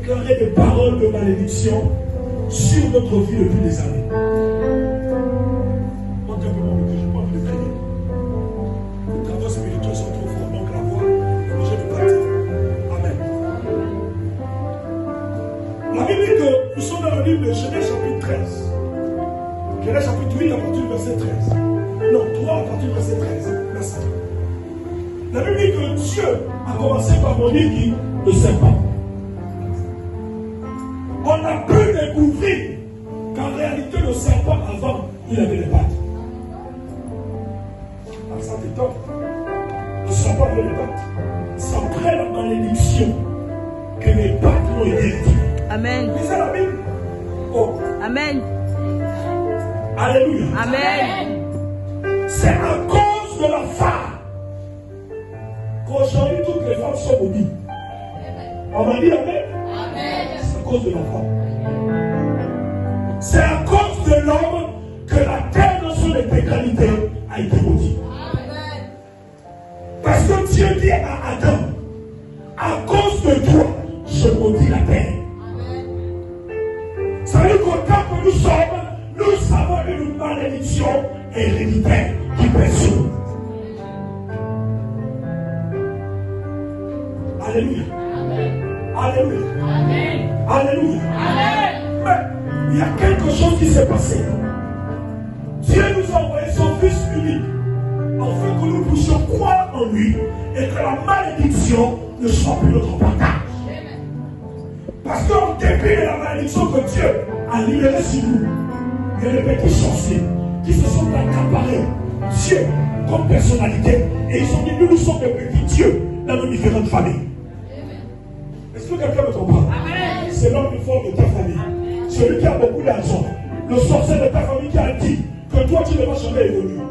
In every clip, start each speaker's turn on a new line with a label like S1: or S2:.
S1: déclaré des paroles de malédiction sur notre vie depuis des années. Moi, simplement, je n'ai pas envie de prier. Les travaux spirituels sont trop forts, donc la voix est obligée de partir. Amen. La Bible dit que nous sommes dans le livre de Genèse chapitre 13. Genèse chapitre 8 à partir du verset 13. Non, 3 à partir du verset 13. Merci. La Bible dit que Dieu a commencé par maudire le serpent. On a pu découvrir qu'en réalité le serpent avant, il avait des pattes. Ah, ça t'étonne. Le serpent avait des pattes. C'est après la malédiction que les pattes ont été retirées.
S2: Amen.
S1: Lisez la Bible. Oh.
S2: Amen.
S1: Alléluia.
S2: Amen.
S1: C'est à cause de la femme qu'aujourd'hui toutes les femmes sont maudites. On m'a dit amen. C'est à cause de la femme. C'est à cause de l'homme que la terre dans son intégralité a été maudite. Parce que Dieu dit à Adam, à cause de toi, je maudis la terre. Ça veut dire qu'au temps que nous avons une malédiction héréditaire qui pèse sur nous. Alléluia. Alléluia. Alléluia. Mais il y a quelque chose qui s'est passé. Dieu nous a envoyé son Fils unique afin que nous puissions croire en lui et que la malédiction ne soit plus notre partage. Parce qu'en dépit de la malédiction que Dieu a libérée sur nous, il y a des petits sorciers qui se sont accaparés Dieu comme personnalité et ils ont dit nous sommes des petits dieux dans nos différentes familles. Est-ce que quelqu'un me comprend? C'est l'homme fort de ta famille. Celui qui a beaucoup d'argent. Le sorcier de ta famille qui a dit que toi tu ne vas jamais évoluer.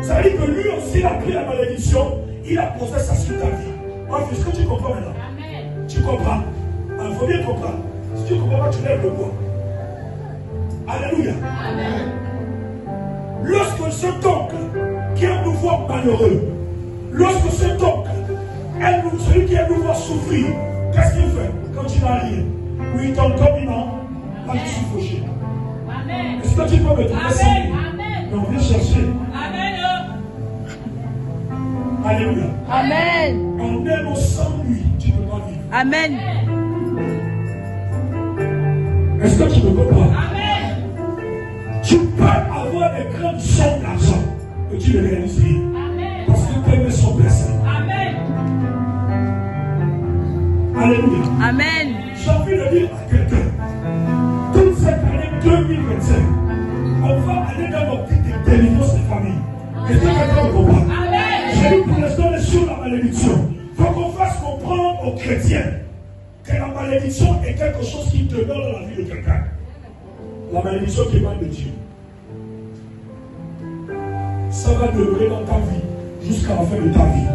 S1: Ça veut dire que lui aussi il a pris la malédiction, il a posé ça sur ta vie. Est-ce que tu comprends maintenant? Tu comprends? Il faut bien comprendre. Si tu ne comprends pas, tu lèves le poids. Alléluia. Lorsque cet oncle qui est nous voir malheureux, lorsque cet oncle celui qui est nous voir souffrir, qu'est-ce qu'il fait quand tu n'as rien? Oui, ton dominant, là tu suis fauché. Est-ce que tu peux me trouver ça? Non, viens chercher. Alléluia.
S2: Amen.
S1: En aimant sans lui, tu ne peux pas vivre.
S2: Amen.
S1: Est-ce que tu me comprends? Tu peux avoir des grandes sommes d'argent que tu ne réalises rien. Parce que tes mains sont blessées. Alléluia.
S2: Amen.
S1: J'ai envie de dire à quelqu'un, toute cette année 2025, on va aller dans l'optique de délivrance des familles. Est-ce que quelqu'un me comprend? J'ai dit pour l'instant, on est sur la malédiction. Il faut qu'on fasse comprendre aux chrétiens que la malédiction est quelque chose qui demeure dans la vie de quelqu'un. La malédiction qui émane de Dieu. Ça va demeurer dans ta vie jusqu'à la fin de ta vie.